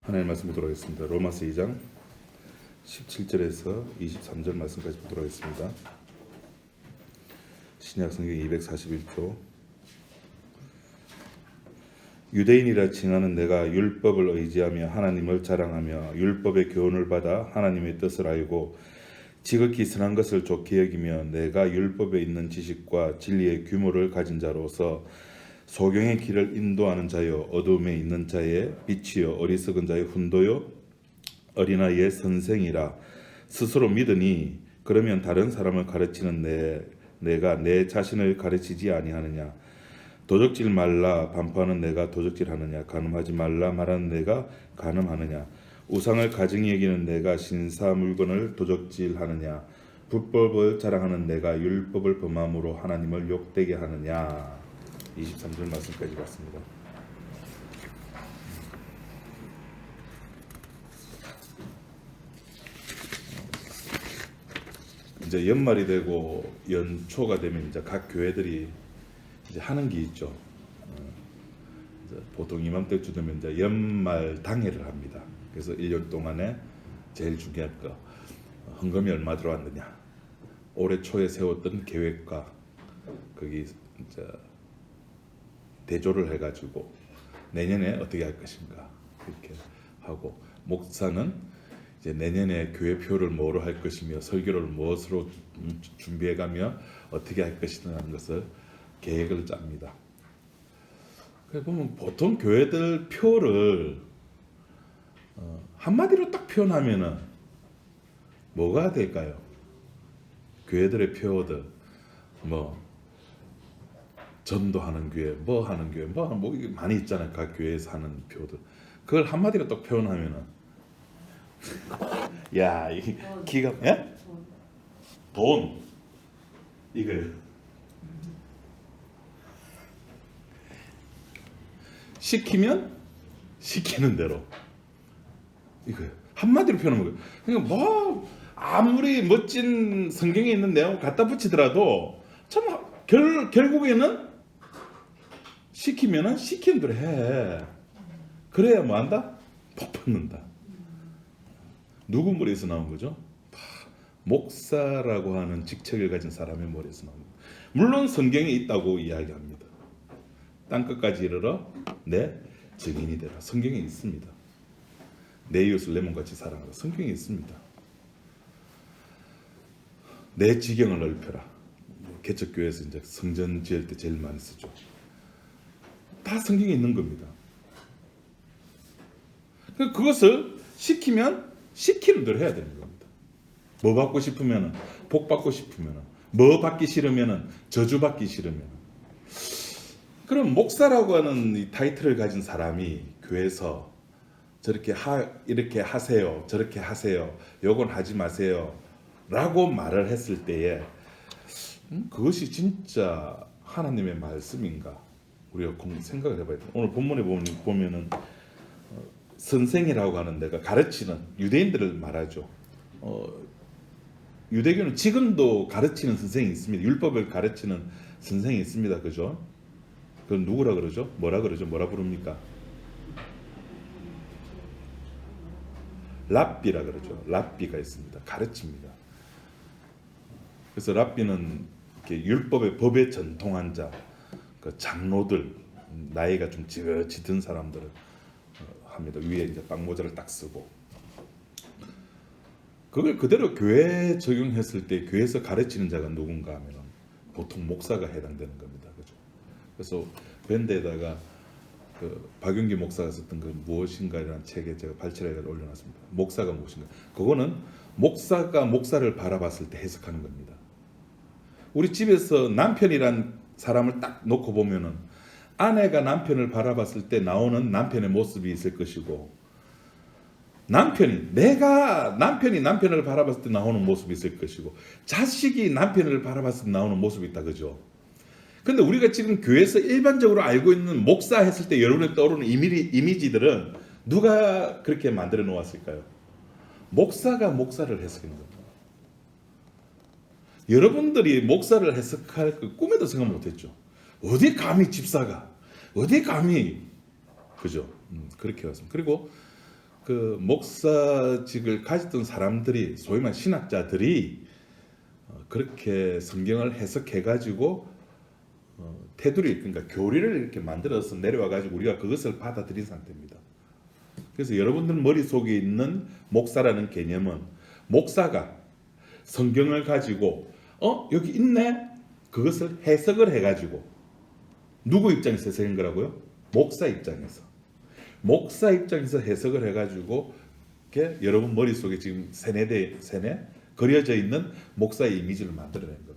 하나님 말씀 보도록 하겠습니다. 로마서 2장 17절에서 23절 말씀까지 보도록 하겠습니다. 신약 성경 241조. 유대인이라 칭하는 내가 율법을 의지하며 하나님을 자랑하며 율법의 교훈을 받아 하나님의 뜻을 알고 지극히 선한 것을 좋게 여기며 내가 율법에 있는 지식과 진리의 규모를 가진 자로서 소경의 길을 인도하는 자요 어두움에 있는 자의 빛이요 어리석은 자의 훈도요 어린아이의 선생이라. 스스로 믿으니 그러면 다른 사람을 가르치는 내가 내 자신을 가르치지 아니하느냐. 도적질 말라 반포하는 내가 도적질하느냐. 간음하지 말라 말하는 내가 간음하느냐. 우상을 가증히 여기는 내가 신사 물건을 도적질하느냐. 불법을 자랑하는 내가 율법을 범함으로 하나님을 욕되게 하느냐. 23절 말씀까지 봤습니다. 이제 연말이 되고 연초가 되면 이제 각 교회들이 이제 하는 게 있죠. 이제 보통 이맘때쯤 되면 이제 연말 당회를 합니다. 그래서 1년 동안에 제일 중요한 거 헌금이 얼마 들어왔느냐, 올해 초에 세웠던 계획과 거기 이제 대조를 해가지고 내년에 어떻게 할 것인가 이렇게 하고, 목사는 이제 내년에 교회표를 뭐로 할 것이며 설교를 무엇으로 준비해가며 어떻게 할 것이라는 것을 계획을 짭니다. 그래 보면 보통 교회들 표를 한마디로 딱 표현하면은 뭐가 될까요? 교회들의 표어들 뭐 전도하는 교회, 뭐 하는 교회, 뭐 많이 있잖아요. 각 교회에서 하는 표들. 그걸 한마디로 딱 표현하면은 야, 이 기가 예? 돈 이거 시키면 시키는 대로 이거 한마디로 표현하면 그러니까 뭐 아무리 멋진 성경에 있는 내용 갖다 붙이더라도 참 결국에는 시키면은 시키는 대로 해. 그래야 뭐 한다? 복 받는다. 누구 머리에서 나온 거죠? 목사라고 하는 직책을 가진 사람의 머리에서 나온 겁니다. 물론 성경에 있다고 이야기합니다. 땅끝까지 이르러 내 증인이 되라. 성경에 있습니다. 내 이웃을 내 몸같이 사랑하라. 성경에 있습니다. 내 지경을 넓혀라. 개척교회에서 이제 성전 지을 때 제일 많이 쓰죠. 다 성경에 있는 겁니다. 그것을 시키면 시키는 대로 해야 되는 겁니다. 뭐 받고 싶으면 복 받고 싶으면, 뭐 받기 싫으면 저주 받기 싫으면. 그럼 목사라고 하는 이 타이틀을 가진 사람이 교회에서 이렇게 하세요, 저렇게 하세요, 요건 하지 마세요 라고 말을 했을 때에 그것이 진짜 하나님의 말씀인가? 우리가 생각을 해봐야 돼요. 오늘 본문에 보면은 선생이라고 하는 데가 가르치는 유대인들을 말하죠. 유대교는 지금도 가르치는 선생이 있습니다. 율법을 가르치는 선생이 있습니다. 그죠? 그건 누구라 그러죠? 뭐라 그러죠? 뭐라 부릅니까? 랍비라 그러죠. 랍비가 있습니다. 가르칩니다. 그래서 랍비는 이렇게 율법의 법에 전통한 자, 그 장로들, 나이가 좀 짙은 사람들을 합니다. 위에 이제 빵모자를 딱 쓰고 그걸 그대로 교회에 적용했을 때 교회에서 가르치는 자가 누군가 하면 보통 목사가 해당되는 겁니다. 그죠? 그래서 밴드에다가 그 박윤기 목사가 썼던 그 무엇인가라는 책에 제가 발췌를 올려놨습니다. 목사가 무엇인가. 그거는 목사가 목사를 바라봤을 때 해석하는 겁니다. 우리 집에서 남편이란 사람을 딱 놓고 보면은 아내가 남편을 바라봤을 때 나오는 남편의 모습이 있을 것이고, 남편이 남편을 바라봤을 때 나오는 모습이 있을 것이고, 자식이 남편을 바라봤을 때 나오는 모습이 있다. 그죠? 근데 우리가 지금 교회에서 일반적으로 알고 있는 목사 했을 때 여러분에 떠오르는 이미지들은 누가 그렇게 만들어 놓았을까요? 목사가 목사를 해석하는 겁니다. 여러분들이 목사를 해석할 그 꿈에도 생각 못했죠. 어디 감히 집사가, 어디 감히, 그죠? 그렇게 왔습니다. 그리고 그 목사직을 가졌던 사람들이 소위 말해 신학자들이 그렇게 성경을 해석해 가지고 테두리 그러니까 교리를 이렇게 만들어서 내려와 가지고 우리가 그것을 받아들인 상태입니다. 그래서 여러분들 머릿속에 있는 목사라는 개념은 목사가 성경을 가지고 여기 있네 그것을 해석을 해 가지고 누구 입장에서 해석한 거라고요? 목사 입장에서 해석을 해 가지고 여러분 머릿속에 지금 세뇌 그려져 있는 목사의 이미지를 만들어낸 겁니다.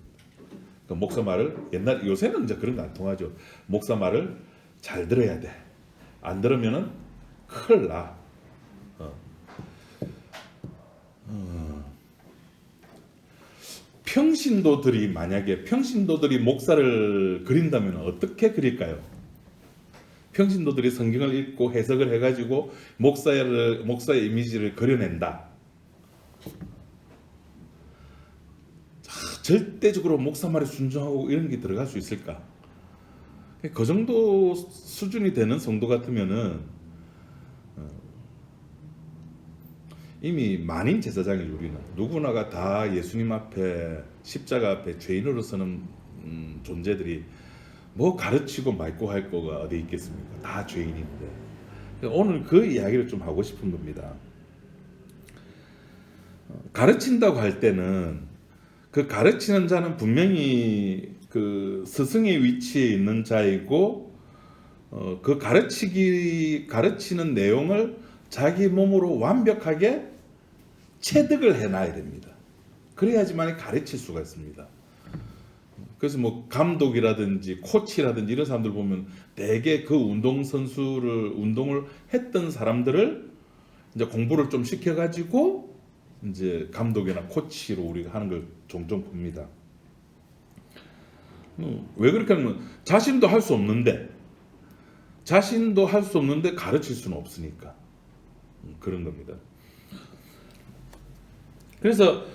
그러니까 목사 말을 요새는 이제 그런 거 안 통하죠. 목사 말을 잘 들어야 돼. 안 들으면은 큰일 나. 평신도들이 목사를 그린다면 어떻게 그릴까요? 평신도들이 성경을 읽고 해석을 해가지고 목사의 이미지를 그려낸다. 절대적으로 목사 말에 순종하고 이런 게 들어갈 수 있을까? 그 정도 수준이 되는 성도 같으면은 이미 만인 제사장이죠. 우리는 누구나가 다 예수님 앞에 십자가 앞에 죄인으로 서는 존재들이 뭐 가르치고 맑고 할 거가 어디 있겠습니까? 다 죄인인데 오늘 그 이야기를 좀 하고 싶은 겁니다. 가르친다고 할 때는 그 가르치는 자는 분명히 그 스승의 위치에 있는 자이고 그 가르치는 내용을 자기 몸으로 완벽하게 체득을 해놔야 됩니다. 그래야지만 가르칠 수가 있습니다. 그래서 뭐 감독이라든지 코치라든지 이런 사람들 보면 대개 그 운동을 했던 사람들을 이제 공부를 좀 시켜가지고 이제 감독이나 코치로 우리가 하는 걸 종종 봅니다. 왜 그렇게 하면 자신도 할 수 없는데 가르칠 수는 없으니까 그런 겁니다. 그래서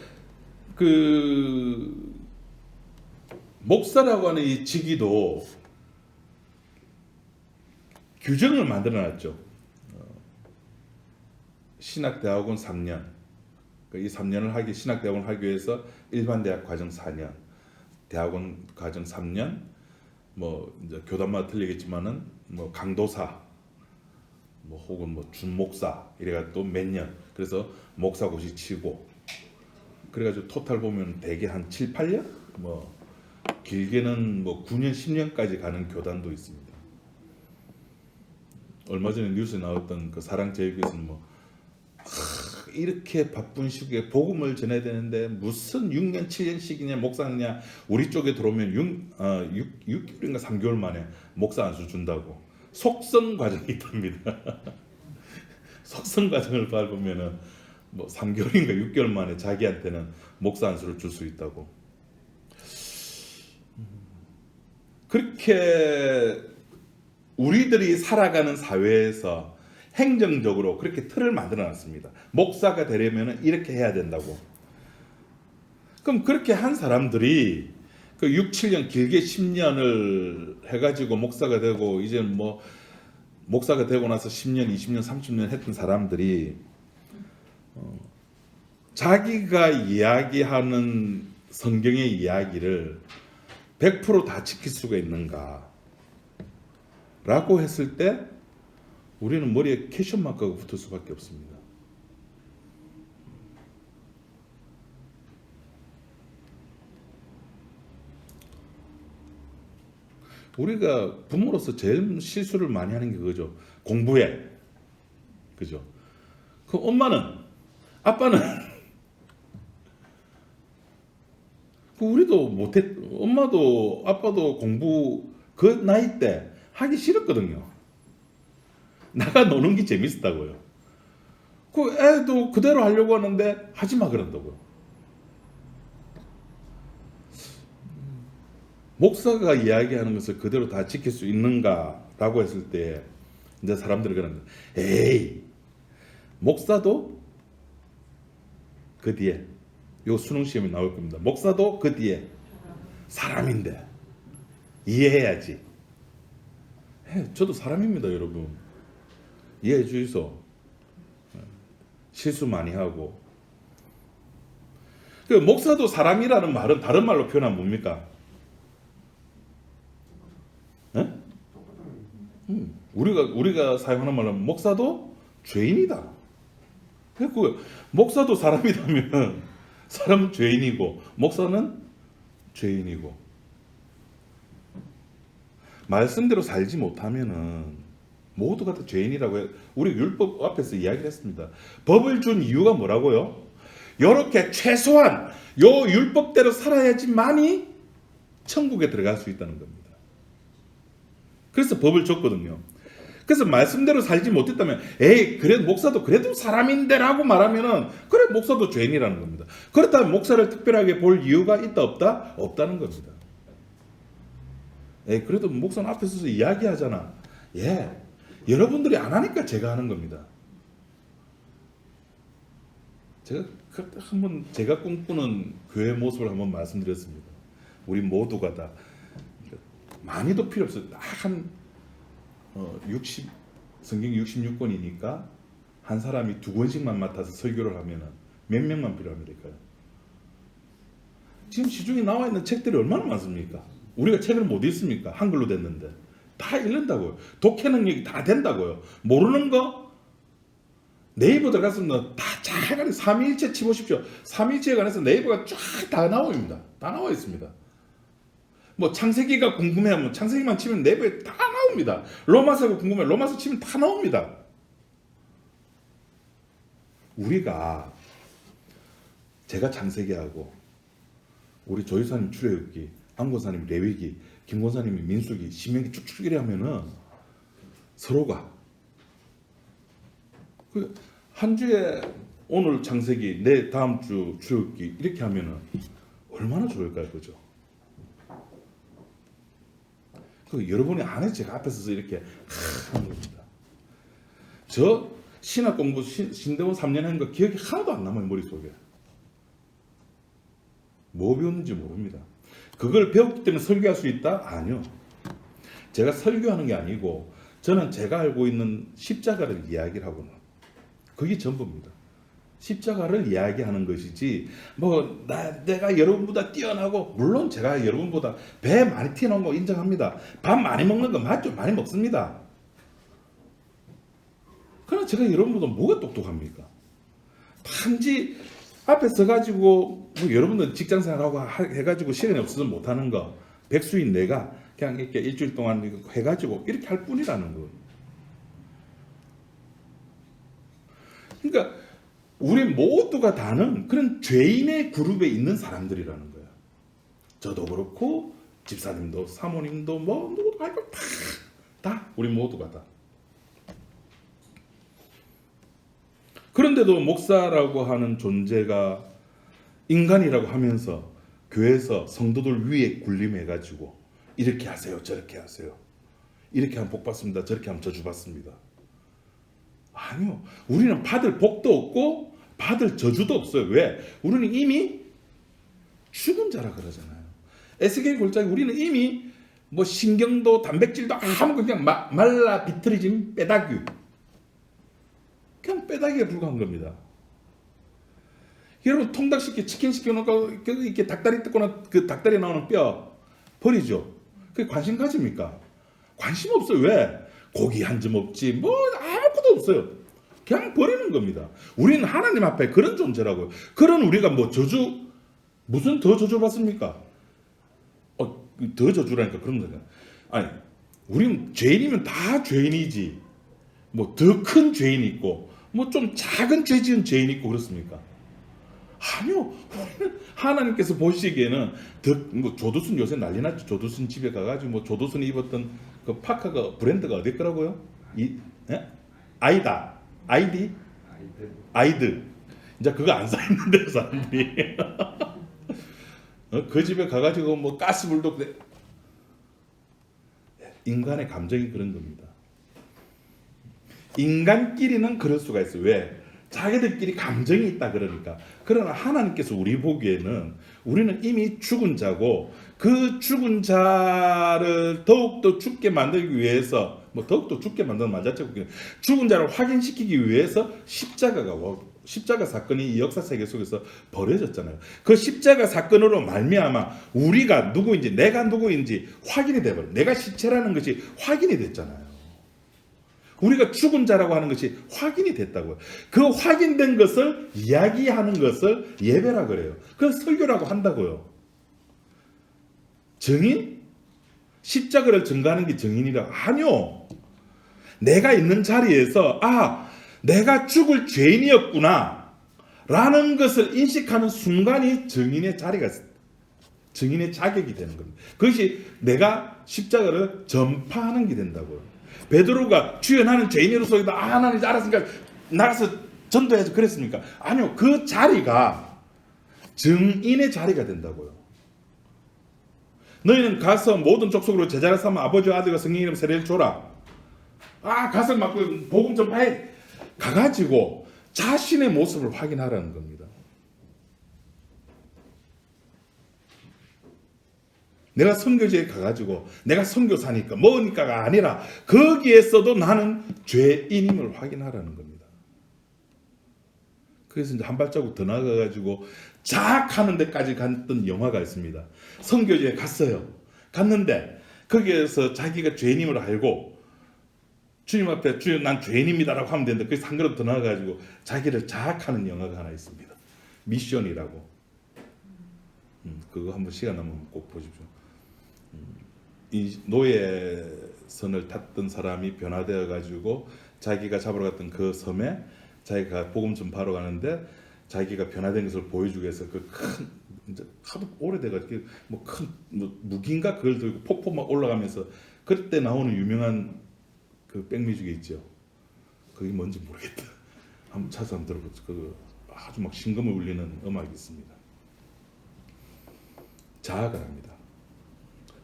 그 목사라고 하는 이 직위도 규정을 만들어놨죠. 신학대학원 3년. 이 3년을 신학대학원을 하기 위해서 일반대학 과정 4년, 대학원 과정 3년, 뭐 이제 교단마다 틀리겠지만은 뭐 강도사, 뭐 혹은 뭐 준목사 이래가 또 몇 년. 그래서 목사고시 치고 그래가지고 토탈 보면 대개 한 7, 8년, 뭐 길게는 뭐 9년, 10년까지 가는 교단도 있습니다. 얼마 전에 뉴스에 나왔던 그 사랑제일교회에서는 뭐 이렇게 바쁜 시기에 복음을 전해야 되는데 무슨 6년, 7년씩이냐 목사냐 우리 쪽에 들어오면 6개월인가 3개월 만에 목사 안수 준다고 속성 과정이 있답니다. 속성 과정을 밟으면은 뭐 3개월인가 6개월 만에 자기한테는 목사 안수를 줄 수 있다고. 그렇게 우리들이 살아가는 사회에서 행정적으로 그렇게 틀을 만들어 놨습니다. 목사가 되려면 이렇게 해야 된다고. 그럼 그렇게 한 사람들이 그 6, 7년 길게 10년을 해가지고 목사가 되고 이제 뭐 목사가 되고 나서 10년, 20년, 30년 했던 사람들이 자기가 이야기하는 성경의 이야기를 100% 지킬 수가 있는가? 라고 했을 때 우리는 머리에 퀘션 마크가 붙을 수밖에 없습니다. 우리가 부모로서 제일 실수를 많이 하는 게 그거죠. 공부해. 그죠? 그 엄마는, 아빠는 우리도 못했, 엄마도 아빠도 공부 그 나이 때 하기 싫었거든요. 나가 노는 게 재밌었다고요. 그 애도 그대로 하려고 하는데 하지 마 그런다고요. 목사가 이야기하는 것을 그대로 다 지킬 수 있는가라고 했을 때 이제 사람들이 그러는 거예요. 에이, 목사도 그 뒤에 요 수능 시험에 나올 겁니다. 목사도 그 뒤에 사람인데 이해해야지. 저도 사람입니다, 여러분. 이해해 주이소. 실수 많이 하고. 그 목사도 사람이라는 말은 다른 말로 표현하면 뭡니까? 네? 우리가 사용하는 말은 목사도 죄인이다. 그 목사도 사람이라면 사람은 죄인이고 목사는 죄인이고, 말씀대로 살지 못하면은 모두가 다 죄인이라고 해. 우리 율법 앞에서 이야기를 했습니다. 법을 준 이유가 뭐라고요? 이렇게 최소한 요 율법대로 살아야지만이 천국에 들어갈 수 있다는 겁니다. 그래서 법을 줬거든요. 그래서 말씀대로 살지 못했다면 에이 그래도 목사도 그래도 사람인데라고 말하면은 그래 목사도 죄인이라는 겁니다. 그렇다면 목사를 특별하게 볼 이유가 있다 없다? 없다는 겁니다. 에이 그래도 목사는 앞에 서서 이야기하잖아. 예, 여러분들이 안 하니까 제가 하는 겁니다. 제가 한번 제가 꿈꾸는 교회 모습을 한번 말씀드렸습니다. 우리 모두가 다 많이도 필요 없어요. 한 60 성경 66권이니까 한 사람이 2권씩만 맡아서 설교를 하면은 몇 명만 필요합니까? 지금 시중에 나와 있는 책들이 얼마나 많습니까? 우리가 책을 못 읽습니까? 한글로 됐는데 다 읽는다고요. 독해 능력이 다 된다고요. 모르는 거 네이버 들어갔으면 다 잘 삼위일체 치보십시오. 삼위일체에 관해서 네이버가 쫙 다 나옵니다. 다 나와 있습니다. 뭐 창세기가 궁금해하면 창세기만 치면 네이버에 다 나옵니다. 로마서가 궁금해 로마서 치면 다 나옵니다. 우리가 제가 창세기하고 우리 조유사님 출애굽기, 안권사님 레위기, 김권사님이 민수기, 신명기 쭉쭉 이래 하면은 서로가 한 주에 오늘 창세기, 내 다음 주 출애굽기 이렇게 하면은 얼마나 좋을까요, 그죠? 여러분이 안 해도 제가 앞에 서서 이렇게 하는 겁니다. 저 신학 공부 신대원 3년 한 거 기억이 하나도 안 남아요, 머릿속에. 뭐 배웠는지 모릅니다. 그걸 배웠기 때문에 설교할 수 있다? 아니요. 제가 설교하는 게 아니고 저는 제가 알고 있는 십자가를 이야기를 하고는 그게 전부입니다. 십자가를 이야기하는 것이지 내가 여러분보다 뛰어나고, 물론 제가 여러분보다 배 많이 튀어나온 거 인정합니다. 밥 많이 먹는 거 맞죠? 많이 먹습니다. 그러나 제가 여러분보다 뭐가 똑똑합니까? 단지 앞에 서가지고 여러분들 직장생활하고 해가지고 시간이 없어서 못하는 거 백수인 내가 그냥 이렇게 일주일 동안 해가지고 이렇게 할 뿐이라는 거. 그러니까 우리 모두가 다는 그런 죄인의 그룹에 있는 사람들이라는 거예요. 저도 그렇고 집사님도 사모님도 누구도 아니고 다 우리 모두가 다. 그런데도 목사라고 하는 존재가 인간이라고 하면서 교회에서 성도들 위에 군림해가지고 이렇게 하세요, 저렇게 하세요. 이렇게 하면 복 받습니다, 저렇게 하면 저주 받습니다. 아니요. 우리는 받을 복도 없고 받을 저주도 없어요. 왜? 우리는 이미 죽은 자라 그러잖아요. 에스겔 골짜기 우리는 이미 신경도 단백질도 아무것도 그냥 말라 비틀어진 빼다귀. 그냥 빼다귀에 불과한 겁니다. 여러분 통닭시켜 치킨 시켜놓고 이렇게 닭다리 뜯거나 그 닭다리 나오는 뼈 버리죠. 그게 관심 가집니까? 관심 없어요. 왜? 고기 한 점 없지 아무것도 없어요. 그냥 버리는 겁니다. 우리는 하나님 앞에 그런 존재라고요. 그런 우리가 저주 무슨 더 저주 받습니까? 더 저주라니까 그런 거잖아. 아니 우리는 죄인이면 다 죄인이지 더 큰 죄인이 있고 좀 작은 죄 지은 죄인이 있고 그렇습니까? 아니요. 우리는 하나님께서 보시기에는 조두순 요새 난리 났죠. 조두순 집에 가가지고 조두순이 입었던 그 파카가 브랜드가 어디 거라고요? 아이드. 이제 그거 안 사 있는데 사람들이 그 집에 가가지고 가스불도 인간의 감정이 그런 겁니다. 인간끼리는 그럴 수가 있어요. 왜? 자기들끼리 감정이 있다 그러니까. 그러나 하나님께서 우리 보기에는 우리는 이미 죽은 자고 그 죽은 자를 더욱더 죽게 만들기 위해서 뭐 더욱더 죽게 만드는 만자체국이 죽은 자를 확인시키기 위해서 십자가 사건이 이 역사 세계 속에서 벌어졌잖아요. 그 십자가 사건으로 말미암아 우리가 누구인지 내가 누구인지 확인이 돼버려. 내가 시체라는 것이 확인이 됐잖아요. 우리가 죽은 자라고 하는 것이 확인이 됐다고요. 그 확인된 것을 이야기하는 것을 예배라 그래요. 그걸 설교라고 한다고요. 증인? 십자가를 증거하는 게 증인이라. 아니요. 내가 있는 자리에서 내가 죽을 죄인이었구나 라는 것을 인식하는 순간이 증인의 자격이 되는 겁니다. 그것이 내가 십자가를 전파하는 게 된다고요. 베드로가 주여 나는 죄인으로서 나는 이제 알았으니까 나가서 전도해야지 그랬습니까? 아니요. 그 자리가 증인의 자리가 된다고요. 너희는 가서 모든 족속으로 제자를 삼아 아버지와 아들과 성령 이름 세례를 줘라. 가서 막 복음 전파해. 가가지고 자신의 모습을 확인하라는 겁니다. 내가 선교지에 가가지고 내가 선교사니까 뭐니까가 아니라 거기에서도 나는 죄인임을 확인하라는 겁니다. 그래서 이제 한 발자국 더 나가가지고 자학하는 데까지 갔던 영화가 있습니다. 선교지에 갔어요. 갔는데 거기에서 자기가 죄인임을 알고 주님 앞에 주여 난 죄인입니다라고 하면 되는데 그래서 한 걸음 더 나가가지고 자기를 자학하는 영화가 하나 있습니다. 미션이라고. 그거 한번 시간 나면 꼭 보십시오. 이 노예선을 탔던 사람이 변화되어 가지고 자기가 잡으러 갔던 그 섬에 자기가 복음 전파하러 가는데 자기가 변화된 것을 보여주기 위해서 그 큰 이제 하도 오래돼가지고 뭐 큰 무기인가 그걸 들고 폭포 막 올라가면서 그때 나오는 유명한 그 백뮤직이 있죠. 그게 뭔지 모르겠다. 한번 찾아서 한번 들어보죠. 그 아주 막 심금을 울리는 음악이 있습니다. 자아가 합니다.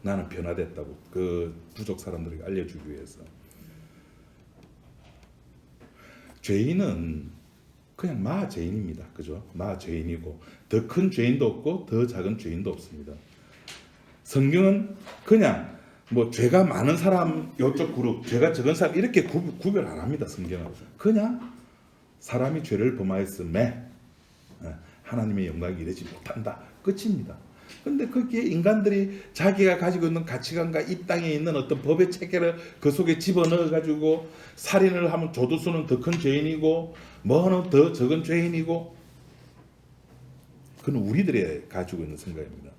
나는 변화됐다고 그 부족 사람들에게 알려주기 위해서. 죄인은 그냥 마죄인입니다. 그죠? 마죄인이고 더 큰 죄인도 없고 더 작은 죄인도 없습니다. 성경은 그냥 뭐 죄가 많은 사람 이쪽 그룹, 죄가 적은 사람 이렇게 구별 안 합니다. 성경은 그냥 사람이 죄를 범하였음에 하나님의 영광이 이르지 못한다. 끝입니다. 근데 거기에 인간들이 자기가 가지고 있는 가치관과 이 땅에 있는 어떤 법의 체계를 그 속에 집어넣어 가지고 살인을 하면 조두수는 더 큰 죄인이고 뭐는 더 적은 죄인이고 그건 우리들이 가지고 있는 생각입니다.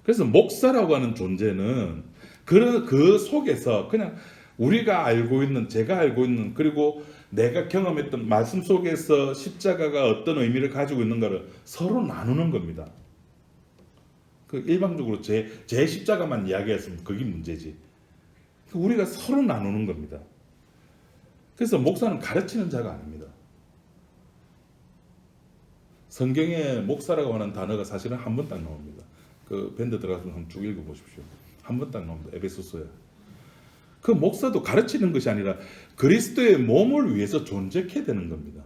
그래서 목사라고 하는 존재는 그 속에서 그냥 우리가 알고 있는 제가 알고 있는 그리고 내가 경험했던 말씀 속에서 십자가가 어떤 의미를 가지고 있는가를 서로 나누는 겁니다. 그 일방적으로 제 십자가만 이야기했으면 그게 문제지. 우리가 서로 나누는 겁니다. 그래서 목사는 가르치는 자가 아닙니다. 성경에 목사라고 하는 단어가 사실은 한 번 딱 나옵니다. 그 밴드 들어가서 한번 쭉 읽어보십시오. 한 번 딱 나옵니다. 에베소서에. 그 목사도 가르치는 것이 아니라 그리스도의 몸을 위해서 존재해야 되는 겁니다.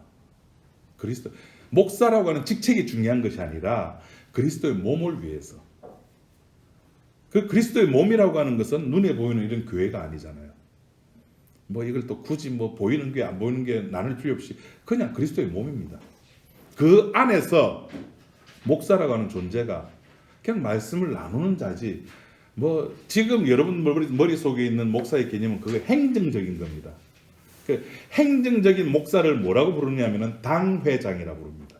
그리스도 목사라고 하는 직책이 중요한 것이 아니라 그리스도의 몸을 위해서. 그 그리스도의 몸이라고 하는 것은 눈에 보이는 이런 교회가 아니잖아요. 뭐 이걸 또 굳이 뭐 보이는 게 안 보이는 게 나눌 필요 없이 그냥 그리스도의 몸입니다. 그 안에서 목사라고 하는 존재가 그냥 말씀을 나누는 자지. 뭐 지금 여러분 머릿속에 있는 목사의 개념은 그게 행정적인 겁니다. 그 행정적인 목사를 뭐라고 부르냐면은 당회장이라고 부릅니다.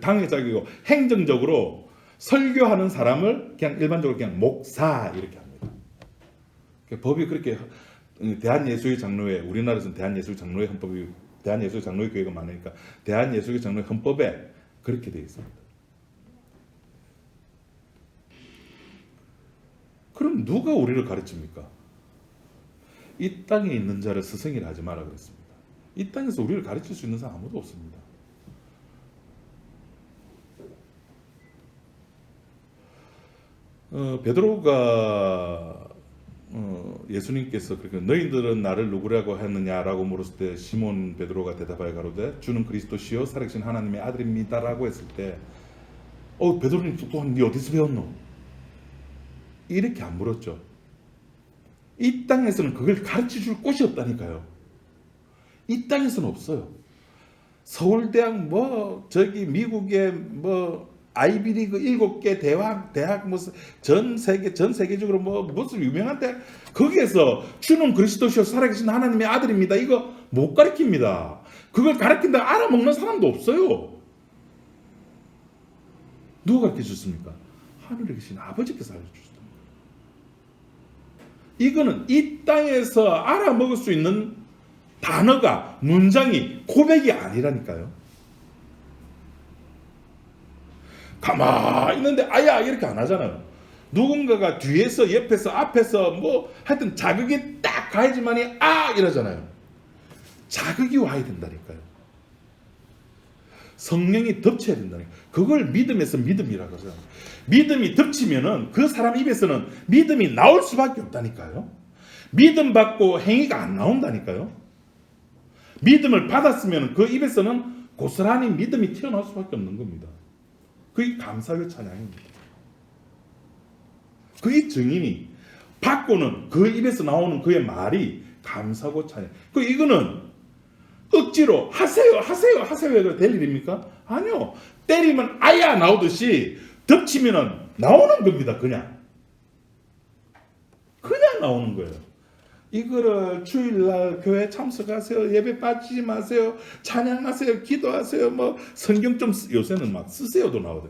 당회장이고 행정적으로 설교하는 사람을 그냥 일반적으로 그냥 목사 이렇게 합니다. 법이 그렇게 대한예수의 장로회 우리나라에서는 대한예수의 장로회 헌법이 대한예수의 장로회 교회가 많으니까 대한예수의 장로회 헌법에 그렇게 되어 있습니다. 그럼 누가 우리를 가르칩니까? 이 땅에 있는 자를 스승이라 하지 마라 그랬습니다. 이 땅에서 우리를 가르칠 수 있는 사람 아무도 없습니다. 베드로가 예수님께서 그렇게 너희들은 나를 누구라고 했느냐라고 물었을 때 시몬 베드로가 대답하여 가로되 주는 그리스도시요 살아계신 하나님의 아들입니다라고 했을 때 베드로님 또한 네 어디서 배웠노? 이렇게 안 물었죠. 이 땅에서는 그걸 가르쳐 줄 곳이 없다니까요. 이 땅에서는 없어요. 서울대학 저기 미국의 아이비리그 7개 대학 전 세계적으로 무슨 유명한 대학 거기에서 주는 그리스도시요 살아계신 하나님의 아들입니다. 이거 못 가르칩니다. 그걸 가르친다 알아먹는 사람도 없어요. 누가 가르쳐 줬습니까? 하늘에 계신 아버지께서 알려주셨습니다. 이거는 이 땅에서 알아먹을 수 있는 단어가 문장이 고백이 아니라니까요. 가만히 있는데 아야 이렇게 안 하잖아요. 누군가가 뒤에서 옆에서 앞에서 하여튼 자극이 딱 가야지만이 이러잖아요. 자극이 와야 된다니까요. 성령이 덮쳐야 된다니까요. 그걸 믿음에서 믿음이라고 하잖아요. 믿음이 덮치면은 그 사람 입에서는 믿음이 나올 수밖에 없다니까요. 믿음 받고 행위가 안 나온다니까요. 믿음을 받았으면 그 입에서는 고스란히 믿음이 튀어나올 수밖에 없는 겁니다. 그게 감사의 찬양입니다. 그의 증인이 받고는 그 입에서 나오는 그의 말이 감사고 찬양. 이거는 억지로 하세요 해도 될 일입니까? 아니요. 때리면 아야 나오듯이 덮치면은 나오는 겁니다. 그냥 나오는 거예요. 이거를 주일날 교회 참석하세요. 예배 빠지지 마세요. 찬양하세요. 기도하세요. 성경 좀 요새는 막 쓰세요도 나오대.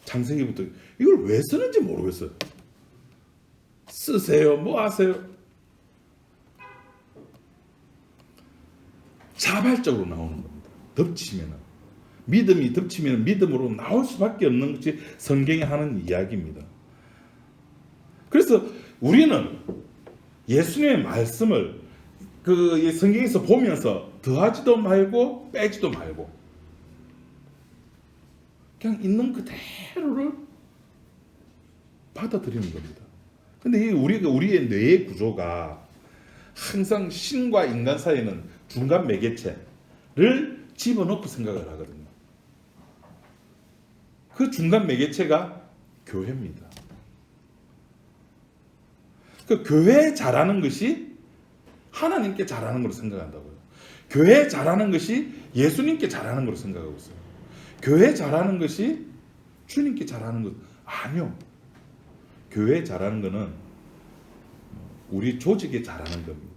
창세기부터 이걸 왜 쓰는지 모르겠어요. 쓰세요. 하세요. 자발적으로 나오는 겁니다. 덮치면은 믿음이 덮치면 믿음으로 나올 수밖에 없는 것이 성경이 하는 이야기입니다. 그래서 우리는 예수님의 말씀을 그 성경에서 보면서 더하지도 말고 빼지도 말고 그냥 있는 그대로를 받아들이는 겁니다. 근데 우리의 뇌의 구조가 항상 신과 인간 사이에는 중간 매개체를 집어넣고 생각을 하거든요. 그 중간 매개체가 교회입니다. 그 교회 잘하는 것이 하나님께 잘하는 걸로 생각한다고요. 교회 잘하는 것이 예수님께 잘하는 걸로 생각하고 있어요. 교회 잘하는 것이 주님께 잘하는 것 아니요. 교회 잘하는 것은 우리 조직에 잘하는 겁니다.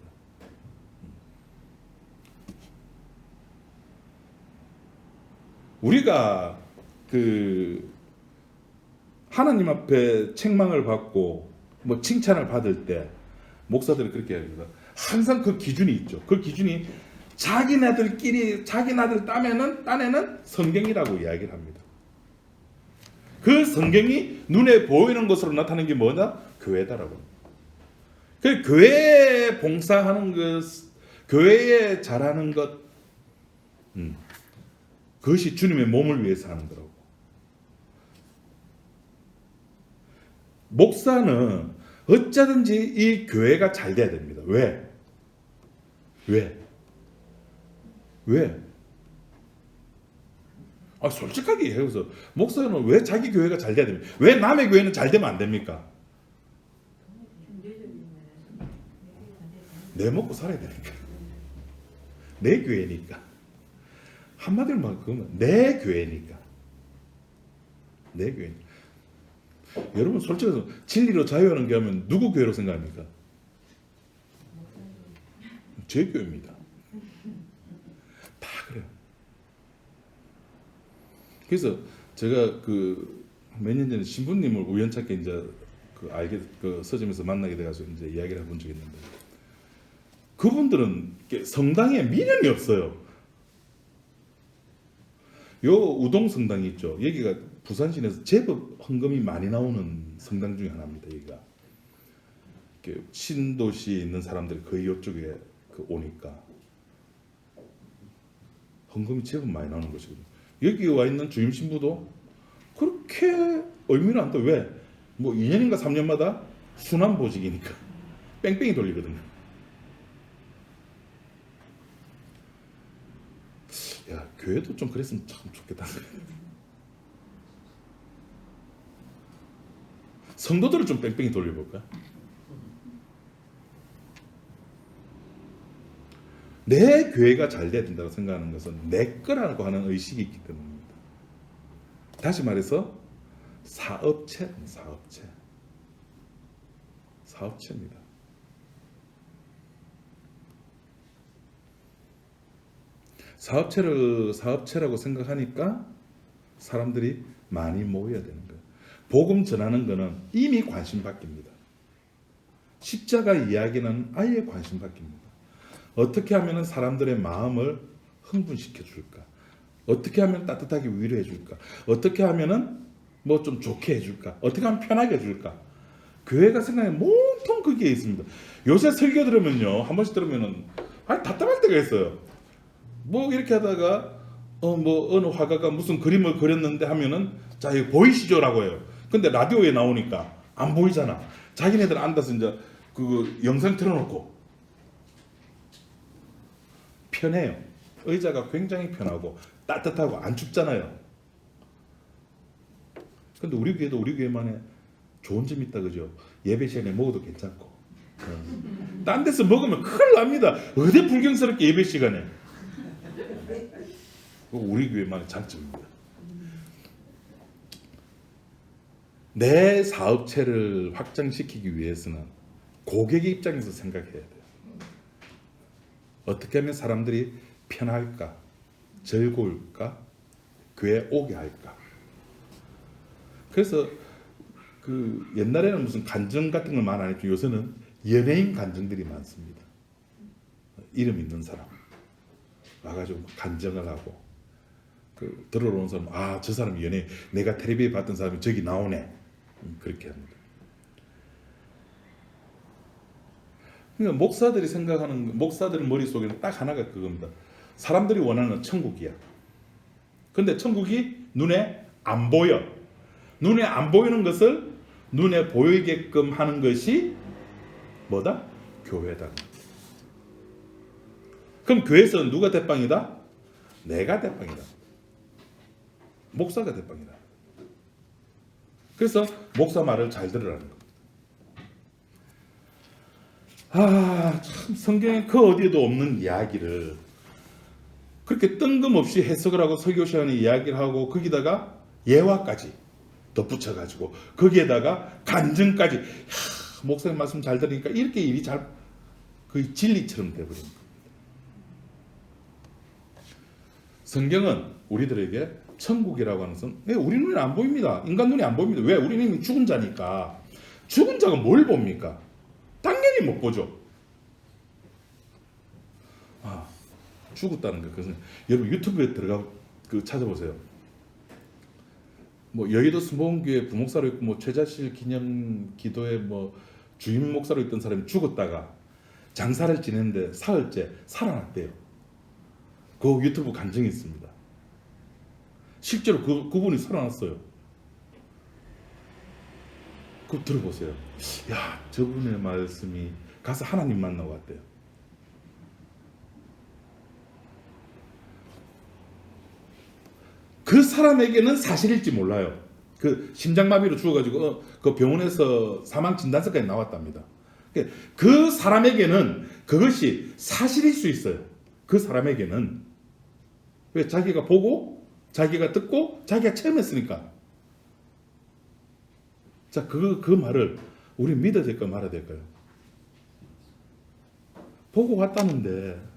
우리가 하나님 앞에 책망을 받고 칭찬을 받을 때 목사들이 그렇게 합니다. 항상 그 기준이 있죠. 그 기준이 자기네들 딴에는 성경이라고 이야기를 합니다. 그 성경이 눈에 보이는 것으로 나타나는 게 뭐냐? 교회다라고. 그 교회에 봉사하는 것, 교회에 잘하는 것, 그것이 주님의 몸을 위해서 하는 거라고. 목사는 어쩌든지 이 교회가 잘 돼야 됩니다. 왜? 솔직하게 얘기해서 목사는 왜 자기 교회가 잘 돼야 됩니까? 왜 남의 교회는 잘 되면 안 됩니까? 내 먹고 살아야 되니까. 내 교회니까. 한마디로 말하면 내 교회니까. 내 교회니까. 여러분 솔직해서 진리로 자유하는 게 하면 누구 교회로 생각합니까? 제 교회입니다. 다 그래요. 그래서 제가 몇 년 전에 신부님을 우연찮게 이제 서점에서 만나게 돼가지고 이제 이야기를 해본 적이 있는데 그분들은 성당에 미련이 없어요. 요 우동 성당이 있죠. 여기가 부산 시내에서 제법 헌금이 많이 나오는 성당 중에 하나입니다. 여기가 신도시에 있는 사람들이 거의 이쪽에 오니까 헌금이 제법 많이 나오는 것이거든요. 여기 와 있는 주임 신부도 그렇게 의미는 안 돼. 왜? 2년인가 3년마다 순환 보직이니까 뺑뺑이 돌리거든요. 야, 교회도 좀 그랬으면 참 좋겠다. 성도들을 좀 뺑뺑이 돌려볼까? 내 교회가 잘 돼야 된다고 생각하는 것은 내 거라고 하는 의식이 있기 때문입니다. 다시 말해서 사업체입니다. 사업체라고 생각하니까 사람들이 많이 모여야 되는 거예요. 복음 전하는 거는 이미 관심 바뀝니다. 십자가 이야기는 아예 관심 바뀝니다. 어떻게 하면 사람들의 마음을 흥분시켜 줄까? 어떻게 하면 따뜻하게 위로해 줄까? 어떻게 하면은 뭐 좀 좋게 해 줄까? 어떻게 하면 편하게 해 줄까? 교회가 생각에 온통 그게 있습니다. 요새 설교 들으면요, 한 번씩 들으면은 답답할 때가 있어요. 뭐 이렇게 하다가 뭐 어느 화가가 무슨 그림을 그렸는데 하면은 자 이거 보이시죠라고 해요. 근데 라디오에 나오니까 안 보이잖아. 자기네들 앉아서 이제 그 영상 틀어놓고 편해요. 의자가 굉장히 편하고 따뜻하고 안 춥잖아요. 근데 우리 교회도 우리 교회만의 좋은 점이 있다 그죠? 예배 시간에 먹어도 괜찮고 딴 데서 먹으면 큰일 납니다. 어디 불경스럽게 예배 시간에. 우리 교회만의 장점입니다. 내 사업체를 확장시키기 위해서는 고객의 입장에서 생각해야 돼요. 어떻게 하면 사람들이 편할까? 즐거울까? 교회에 오게 할까? 그래서 그 옛날에는 무슨 간증 같은 걸 많이 안 했죠. 요새는 연예인 간증들이 많습니다. 이름 있는 사람 와가지고 간증을 하고 그 들어오는 사람 저 사람이 연예인 내가 텔레비에 봤던 사람이 저기 나오네 그렇게 합니다. 그러니까 목사들이 생각하는 목사들 머릿속에는 딱 하나가 그겁니다. 사람들이 원하는 천국이야. 근데 천국이 눈에 안 보여. 눈에 안 보이는 것을 눈에 보이게끔 하는 것이 뭐다? 교회다. 그럼 교회에서는 누가 대빵이다? 내가 대빵이다. 목사가 대빵이다. 그래서 목사 말을 잘 들으라는 겁니다. 참 성경에 그 어디에도 없는 이야기를 그렇게 뜬금없이 해석을 하고 설교 시간에 이야기를 하고 거기다가 예화까지 덧붙여가지고 거기에다가 간증까지 목사님 말씀 잘 들으니까 이렇게 일이 잘 거의 진리처럼 돼버린 겁니다. 성경은 우리들에게 천국이라고 하는 것은 우리 눈에 안 보입니다. 인간 눈에 안 보입니다. 왜? 우리는 이미 죽은 자니까. 죽은 자가 뭘 봅니까? 당연히 못 보죠. 죽었다는 거 그것은 여러분 유튜브에 들어가 찾아보세요. 뭐 여의도 수목원교회 부목사로 있고 뭐 최자실 기념 기도회 뭐 주임 목사로 있던 사람이 죽었다가 장사를 지냈는데 사흘째 살아났대요. 그 유튜브 간증이 있습니다. 실제로 그분이 살아났어요. 그거 들어보세요. 야, 저분의 말씀이 가서 하나님 만나고 왔대요. 그 사람에게는 사실일지 몰라요. 그 심장마비로 죽어가지고 그 병원에서 사망 진단서까지 나왔답니다. 그 사람에게는 그것이 사실일 수 있어요. 그 사람에게는. 왜? 자기가 보고 자기가 듣고 자기가 체험했으니까. 자, 그 말을 우리 믿어야 될까요? 말아야 될까요? 보고 왔다는데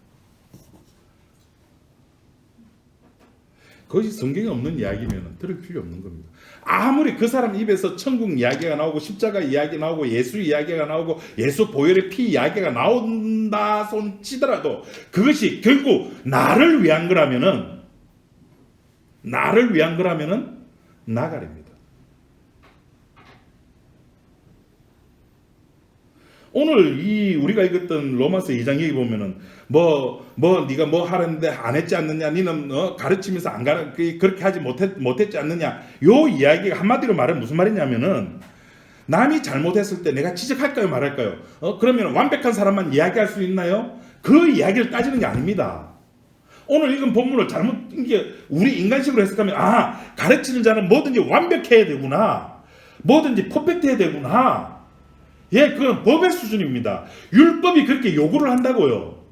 그것이 성경에 없는 이야기면 들을 필요 없는 겁니다. 아무리 그 사람 입에서 천국 이야기가 나오고 십자가 이야기 나오고 예수 이야기가 나오고 예수 보혈의 피 이야기가 나온다 손치더라도 그것이 결국 나를 위한 거라면은 나가립니다. 오늘 우리가 읽었던 로마서 2장 얘기 보면은 네가 뭐 하는데 안 했지 않느냐, 니는 가르치면서 그렇게 하지 못했지 않느냐. 요 이야기가 한마디로 말하면 무슨 말이냐면은 남이 잘못했을 때 내가 지적할까요, 말할까요? 그러면 완벽한 사람만 이야기할 수 있나요? 그 이야기를 따지는 게 아닙니다. 오늘 읽은 본문을 우리 인간식으로 해석하면 가르치는 자는 뭐든지 완벽해야 되구나, 뭐든지 퍼펙트해야 되구나. 그건 법의 수준입니다. 율법이 그렇게 요구를 한다고요.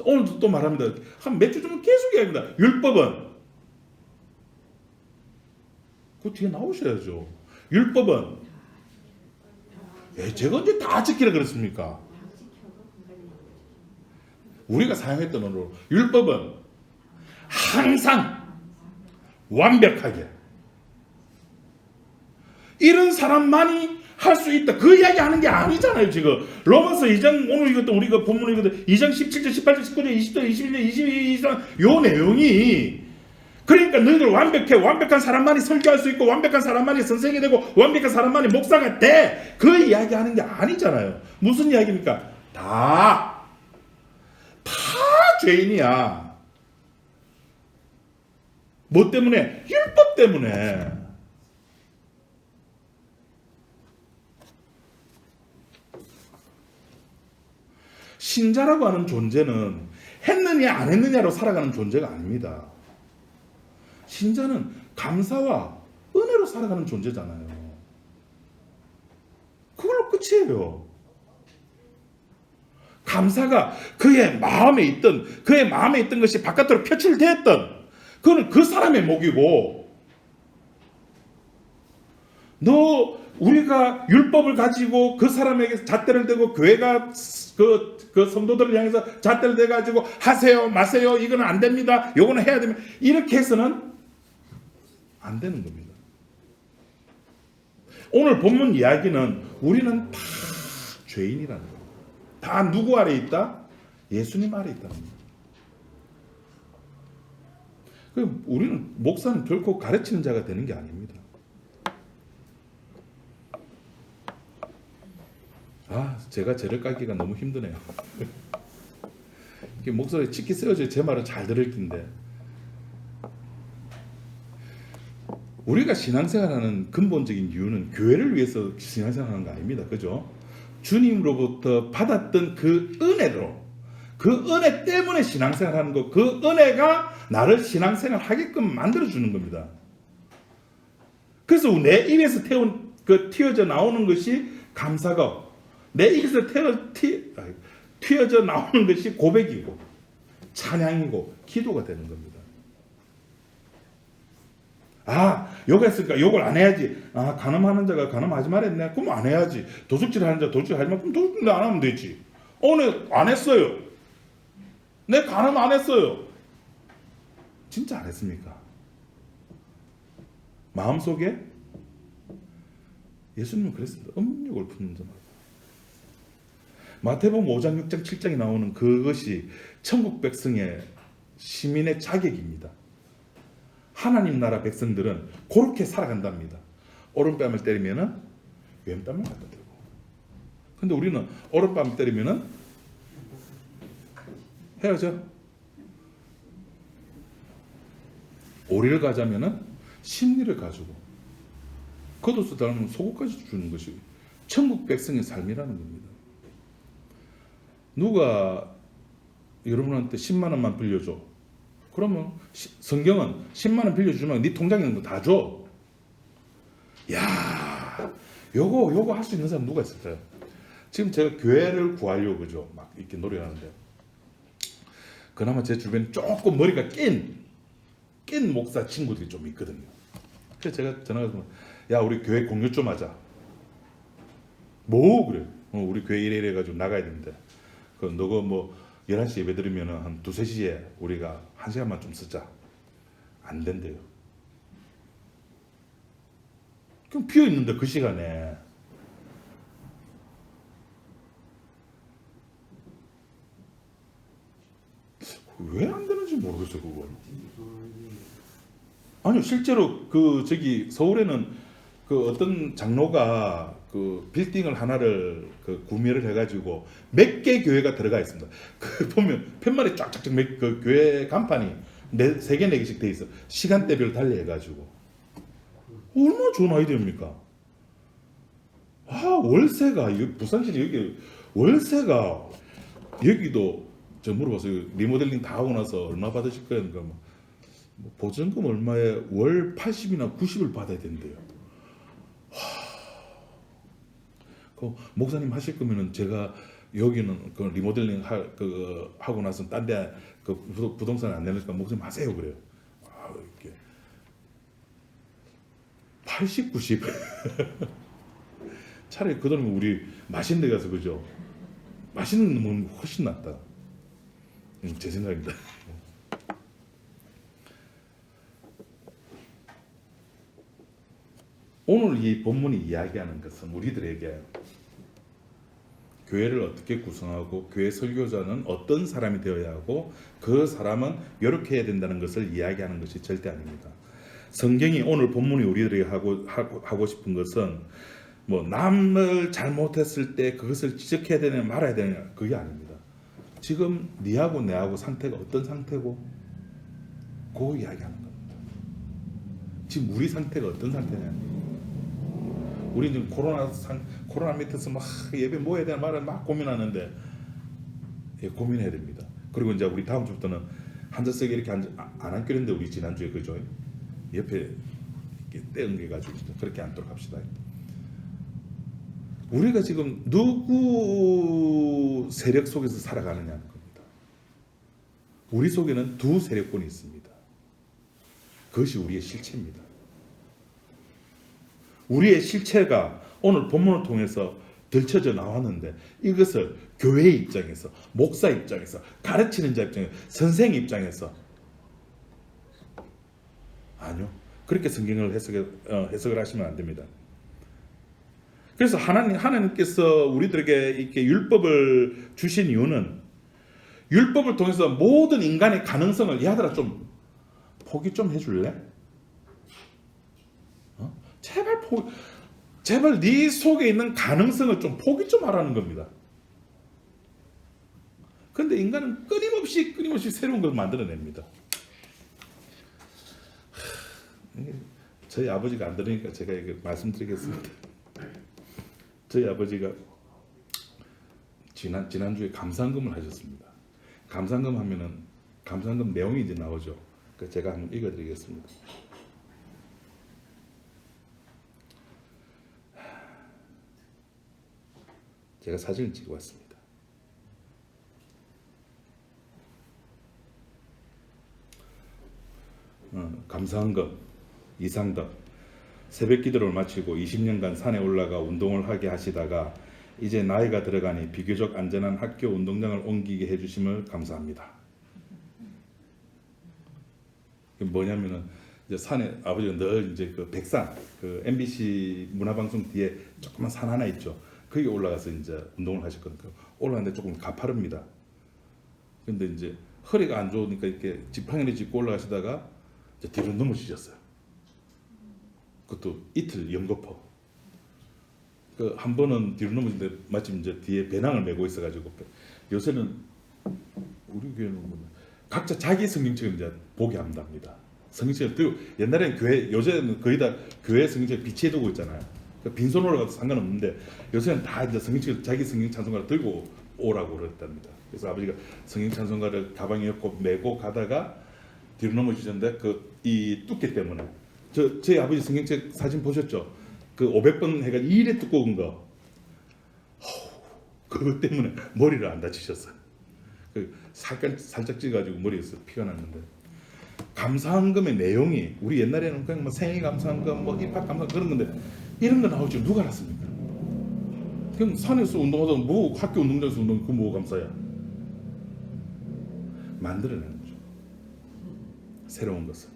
오늘도 또 말합니다. 한 몇 주 전에 계속 이야기합니다. 율법은 그 뒤에 나오셔야죠. 율법은 제가 언제 다 지키라 그랬습니까? 우리가 사용했던 언어로 율법은 항상 완벽하게 이런 사람만이 할 수 있다. 그 이야기 하는 게 아니잖아요. 지금 로마서 2장 오늘 이것도 우리가 본문 이거든 2장 17절 18절 19절 20절 21절 22, 23 요 내용이 그러니까 너희들 완벽해. 완벽한 사람만이 설교할 수 있고 완벽한 사람만이 선생이 되고 완벽한 사람만이 목사가 돼. 그 이야기 하는 게 아니잖아요. 무슨 이야기입니까? 다 죄인이야. 뭐 때문에? 율법 때문에. 신자라고 하는 존재는 했느냐 안 했느냐로 살아가는 존재가 아닙니다. 신자는 감사와 은혜로 살아가는 존재잖아요. 그걸로 끝이에요. 감사가 그의 마음에 있던 것이 바깥으로 표출되었던 그거는 그 사람의 목이고, 우리가 율법을 가지고 그 사람에게 잣대를 대고 교회가 그 성도들을 향해서 잣대를 대가지고 하세요 마세요 이거는 안 됩니다 요거는 해야 됩니다 이렇게 해서는 안 되는 겁니다. 오늘 본문 이야기는 우리는 다 죄인이라는 겁니다. 다 누구 아래 있다? 예수님 아래 있다는 겁니다. 우리는 목사는 결코 가르치는 자가 되는 게 아닙니다. 제가 죄를 깔기가 너무 힘드네요. 목소리 짙게 세워져 제 말은 잘 들을 텐데, 우리가 신앙생활하는 근본적인 이유는 교회를 위해서 신앙생활하는 거 아닙니다. 그죠? 주님으로부터 받았던 그 은혜로, 그 은혜 때문에 신앙생활하는 거, 그 은혜가 나를 신앙생활 하게끔 만들어주는 겁니다. 그래서 내 입에서 튀어져 나오는 것이 감사가, 내 입에서 튀어져 나오는 것이 고백이고 찬양이고 기도가 되는 겁니다. 요거 했으니까 요걸 안 해야지. 간음하는 자가 간음하지 말했네. 그럼 안 해야지. 도둑질하는 자 도둑질하지 마. 그럼 도둑질 안 하면 되지. 오늘 안 했어요. 내 간음 안 했어요. 진짜 안 했습니까? 마음속에 예수님은 그랬습니다. 음욕을 품는 자마다. 마태복음 5장 6장 7장에 나오는 그것이 천국 백성의 시민의 자격입니다. 하나님 나라 백성들은 그렇게 살아간답니다. 오른뺨을 때리면은 왼뺨을 갖다 대고. 근데 우리는 오른뺨을 때리면은 헤어져. 오리를 가자면은 심리를 가지고 겉옷을 달면 속옷까지 주는 것이 천국 백성의 삶이라는 겁니다. 누가 여러분한테 10만 원만 빌려줘. 그러면 성경은 10만 원 빌려주면 네 통장에 있는 거 다 줘. 요거 할 수 있는 사람 누가 있을까요? 지금 제가 교회를 구하려고 그죠? 막 이렇게 노력하는데, 그나마 제 주변에 조금 머리가 낀 목사 친구들이 좀 있거든요. 그래서 제가 전화해서 우리 교회 공유 좀 하자. 뭐 그래? 우리 교회 이래 가지고 나가야 되는데, 너가 11시 예배 드리면 한 2, 3시에 우리가 1시간만 좀 쓰자. 안 된대요. 그럼 비어 있는데 그 시간에 왜 안 되는지 모르겠어요, 그거. 아니요, 실제로 서울에는 어떤 장로가 빌딩을 하나를 구매를 해가지고 몇 개 교회가 들어가 있습니다. 보면 팻말이 쫙쫙쫙 교회 간판이 3개, 4개씩 돼 있어. 시간대별 달리해가지고. 얼마나 좋은 아이디어입니까? 월세가, 부산시는 여기 월세가, 여기도 저 물어봤어요. 리모델링 다 하고 나서 얼마 받으실 거예요? 그러니까 보증금 얼마에 월 80이나 90을 받아야 된대요. 목사님 하실 거면은 제가 여기는 그 리모델링 하고 나서 딴 데 그 부동산 안 내니까 목소리 마세요 그래요. 아, 이렇게 80, 90 차라리 그 돈이면 우리 맛있는 데 가서 그죠? 맛있는 거 먹는 게 훨씬 낫다. 제 생각입니다. 오늘 이 본문이 이야기하는 것은 우리들에게 교회를 어떻게 구성하고 교회 설교자는 어떤 사람이 되어야 하고 그 사람은 이렇게 해야 된다는 것을 이야기하는 것이 절대 아닙니다. 성경이 오늘 본문이 우리들에게 하고 싶은 것은 뭐 남을 잘못했을 때 그것을 지적해야 되냐 말아야 되냐 그게 아닙니다. 지금 니하고 내하고 상태가 어떤 상태고 그거 이야기하는 겁니다. 지금 우리 상태가 어떤 상태냐. 우리 지금 코로나 밑에서 막 예배 뭐 해야 되나 말을 막 고민하는데 고민해야 됩니다. 그리고 이제 우리 다음 주부터는 한자석에 이렇게 안 앉기로 했는데 우리 지난주에 그죠? 옆에 이렇게 떼응겨가지고 그렇게 앉도록 합시다. 우리가 지금 누구 세력 속에서 살아가느냐는 겁니다. 우리 속에는 두 세력권이 있습니다. 그것이 우리의 실체입니다. 우리의 실체가 오늘 본문을 통해서 들춰져 나왔는데 이것을 교회 입장에서, 목사 입장에서, 가르치는 자 입장에서, 선생 입장에서 아니요. 그렇게 성경을 해석을 하시면 안 됩니다. 그래서 하나님께서 우리들에게 이렇게 율법을 주신 이유는 율법을 통해서 모든 인간의 가능성을 얘들아 좀 포기 좀 해줄래? 제발 네 속에 있는 가능성을 좀 포기 좀 하라는 겁니다. 그런데 인간은 끊임없이 새로운 걸 만들어냅니다. 저희 아버지가 안 들으니까 제가 이거 말씀드리겠습니다. 저희 아버지가 지난주에 감상금을 하셨습니다. 감상금 하면은 감상금 내용이 이제 나오죠. 제가 한번 읽어드리겠습니다. 제가 사진을 찍어 왔습니다. 감사한금 이상덕 새벽 기도를 마치고 20년간 산에 올라가 운동을 하게 하시다가 이제 나이가 들어가니 비교적 안전한 학교 운동장을 옮기게 해주심을 감사합니다. 뭐냐면은 이제 산에 아버지가 늘 이제 그 백산 그 MBC 문화방송 뒤에 조그만 산 하나 있죠. 거기 올라가서 이제 운동을 하셨거든요. 올라갔는데 조금 가파릅니다. 근데 이제 허리가 안 좋으니까 이렇게 지팡이를 짚고 올라가시다가 이제 뒤로 넘어지셨어요. 그것도 이틀 연거푸. 한 번은 뒤로 넘어지는데 마침 이제 뒤에 배낭을 메고 있어가지고 요새는 우리 교회는 각자 자기 성경책을 이제 보게 한답니다. 성경책을 들고 옛날에는 교회 요새는 거의 다 교회 성경책 비치해 두고 있잖아요. 빈손으로 가도 상관없는데 요새는 다 이제 성경책 자기 성경 찬송가를 들고 오라고 그랬답니다. 그래서 아버지가 성경 찬송가를 가방에 넣고 메고 가다가 뒤로 넘어지셨는데 이 두께 때문에 저희 아버지 성경책 사진 보셨죠? 그 500번 해가지고 이래 두꺼운 거 그것 때문에 머리를 안 다치셨어요. 살짝 찌가지고 머리에서 피가 났는데 감사한금의 내용이 우리 옛날에는 그냥 뭐 생일 감사한금 뭐 입학 감사한금 그런 건데 이런 거 나올 줄 누가 알았습니까? 그냥 산에서 운동하다가 뭐 학교 운동장에서 운동 그거 뭐 감사야? 만들어내는 거죠. 새로운 것을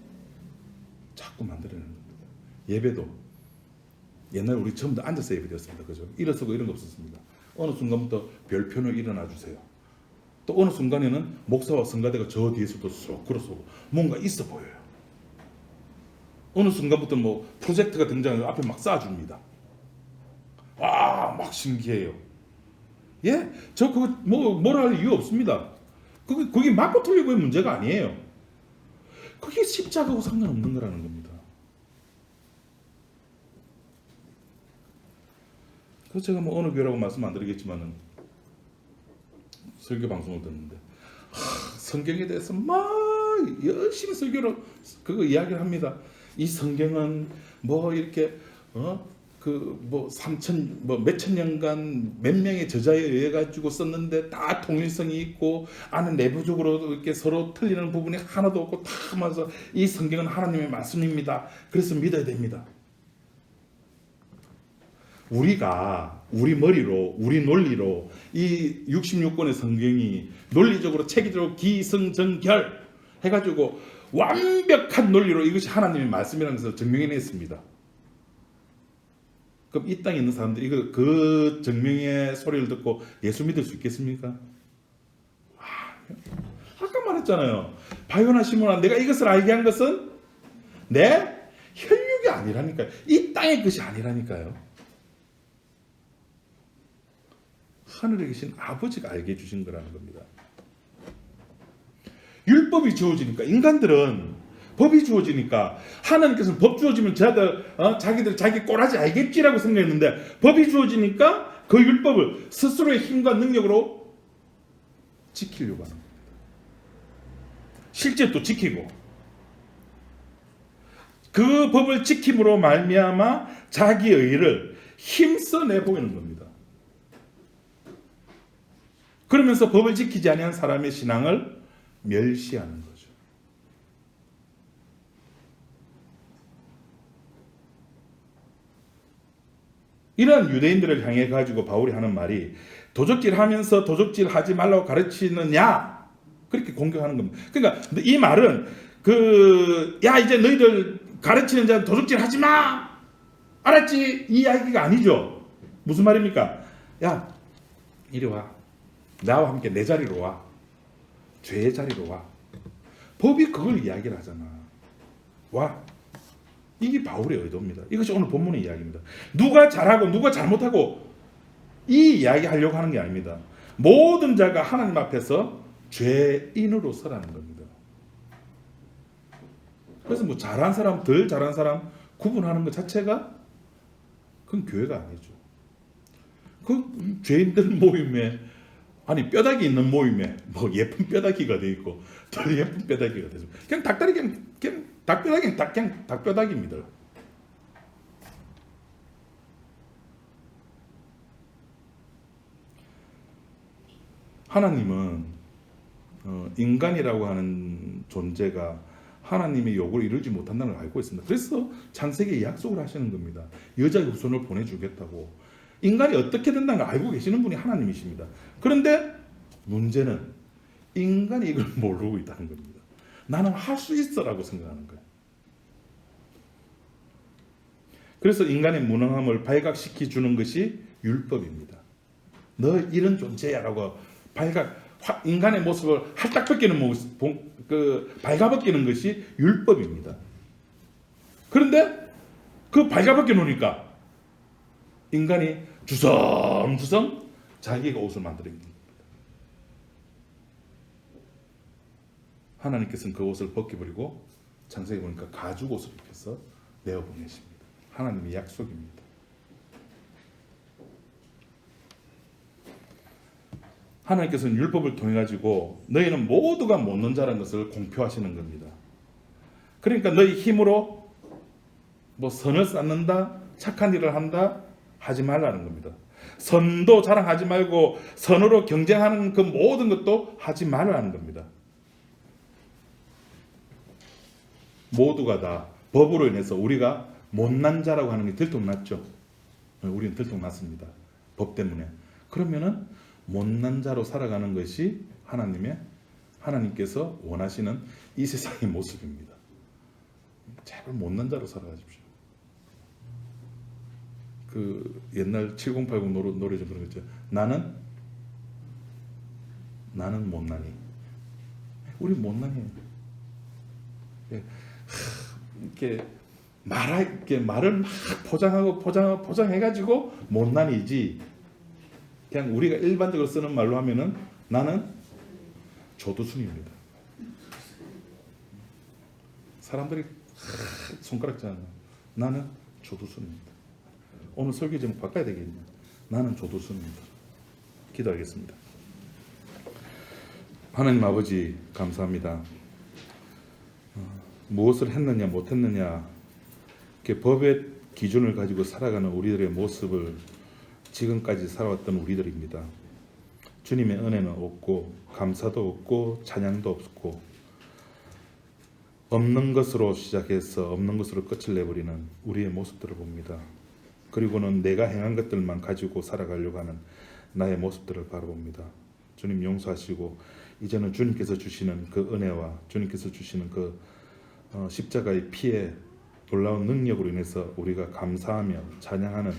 자꾸 만들어내는 겁니다. 예배도 옛날에 우리 처음 다 앉아서 예배드렸습니다. 그죠? 일어서고 이런 거 없었습니다. 어느 순간부터 별표로 일어나 주세요. 또 어느 순간에는 목사와 성가대가 저 뒤에서도 쏙 걸어서고 뭔가 있어 보여요. 어느 순간부터 뭐 프로젝트가 등장해서 앞에 막 쏴줍니다. 막 신기해요. 예? 저 그거 뭐라 할 이유 없습니다. 그게 맞고 틀리고의 문제가 아니에요. 그게 십자가하고 상관없는 거라는 겁니다. 그래서 제가 뭐 어느 교회라고 말씀 안 드리겠지만은 설교 방송을 듣는데 성경에 대해서 막 열심히 설교로 그거 이야기를 합니다. 이 성경은 뭐 이렇게 그 뭐 3천 뭐 몇천 년간 몇 명의 저자에 의해 가지고 썼는데 다 통일성이 있고 안에 내부적으로 이렇게 서로 틀리는 부분이 하나도 없고 다 하면서 이 성경은 하나님의 말씀입니다. 그래서 믿어야 됩니다. 우리가 우리 머리로 우리 논리로 이 66권의 성경이 논리적으로 체계적으로 기승전결 해가지고 완벽한 논리로 이것이 하나님의 말씀이라는 것을 증명해냈습니다. 그럼 이 땅에 있는 사람들이 이거 그 증명의 소리를 듣고 예수 믿을 수 있겠습니까? 아까 말했잖아요. 바요나 시몬아, 내가 이것을 알게 한 것은 내 혈육이 아니라니까요. 이 땅의 것이 아니라니까요. 하늘에 계신 아버지가 알게 해주신 거라는 겁니다. 율법이 주어지니까 인간들은 법이 주어지니까 하나님께서는 법 주어지면 자기들 자기 꼬라지 알겠지라고 생각했는데 법이 주어지니까 그 율법을 스스로의 힘과 능력으로 지키려고 하는 겁니다. 실제 또 지키고 그 법을 지킴으로 말미암아 자기 의를 힘써 내보이는 겁니다. 그러면서 법을 지키지 아니한 사람의 신앙을 멸시하는 거죠. 이러한 유대인들을 향해 가지고 바울이 하는 말이 도적질하면서 도적질하지 말라고 가르치느냐 그렇게 공격하는 겁니다. 그러니까 이 말은 야 이제 너희들 가르치는 자 도적질하지 마 알았지? 이 이야기가 아니죠. 무슨 말입니까? 야 이리 와. 나와 함께 내 자리로 와. 죄의 자리로 와. 법이 그걸 이야기를 하잖아. 와. 이게 바울의 의도입니다. 이것이 오늘 본문의 이야기입니다. 누가 잘하고 누가 잘못하고 이 이야기 하려고 하는 게 아닙니다. 모든 자가 하나님 앞에서 죄인으로 서라는 겁니다. 그래서 뭐 잘한 사람, 덜 잘한 사람 구분하는 것 자체가 그건 교회가 아니죠. 그 죄인들 모임에 아니 뼈다귀 있는 모임에 뭐 예쁜 뼈다귀가 돼 있고 덜 예쁜 뼈다귀가 되죠. 그냥 닭다리 그냥 닭뼈다귀는 그냥 닭뼈다귀입니다. 하나님은 인간이라고 하는 존재가 하나님의 요구를 이루지 못한다는 걸 알고 있습니다. 그래서 창세기에 약속을 하시는 겁니다. 여자의 후손을 보내주겠다고. 인간이 어떻게 된다는 걸 알고 계시는 분이 하나님이십니다. 그런데 문제는 인간이 이걸 모르고 있다는 겁니다. 나는 할 수 있어라고 생각하는 거예요. 그래서 인간의 무능함을 발각시켜주는 것이 율법입니다. 너 이런 존재야라고 인간의 모습을 할딱 벗기는 모습, 발가벗기는 것이 율법입니다. 그런데 그 발가벗겨 놓으니까 인간이 주섬주섬 자기가 옷을 만들어냅니다. 하나님께서는 그 옷을 벗겨버리고 창세기 보니까 가죽 옷을 입혀서 내어보내십니다. 하나님의 약속입니다. 하나님께서는 율법을 통해 가지고 너희는 모두가 못난 자라는 것을 공표하시는 겁니다. 그러니까 너희 힘으로 뭐 선을 쌓는다, 착한 일을 한다 하지 말라는 겁니다. 선도 자랑하지 말고 선으로 경쟁하는 그 모든 것도 하지 말라는 겁니다. 모두가 다 법으로 인해서 우리가 못난 자라고 하는 게 들통났죠. 우리는 들통났습니다. 법 때문에. 그러면은 못난 자로 살아가는 것이 하나님께서 원하시는 이 세상의 모습입니다. 제발 못난 자로 살아가십시오. 그 옛날 7080 노래 좀 그런 거 있죠. 나는 못나니. 우리 못나니. 이렇게 말을 막 포장해가지고 못난이지. 그냥 우리가 일반적으로 쓰는 말로 하면은 나는 조두순입니다. 사람들이 손가락질하는 나는 조두순입니다. 오늘 설교 제목 바꿔야 되겠네요. 나는 조두순입니다. 기도하겠습니다. 하나님 아버지 감사합니다. 무엇을 했느냐 못했느냐 이렇게 법에 기준을 가지고 살아가는 우리들의 모습을 지금까지 살아왔던 우리들입니다. 주님의 은혜는 없고 감사도 없고 찬양도 없고 없는 것으로 시작해서 없는 것으로 끝을 내버리는 우리의 모습들을 봅니다. 그리고는 내가 행한 것들만 가지고 살아가려고 하는 나의 모습들을 바라봅니다. 주님 용서하시고 이제는 주님께서 주시는 그 은혜와 주님께서 주시는 그 십자가의 피의 놀라운 능력으로 인해서 우리가 감사하며 찬양하는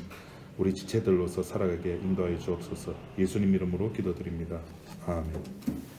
우리 지체들로서 살아가게 인도하여 주옵소서. 예수님 이름으로 기도드립니다. 아멘.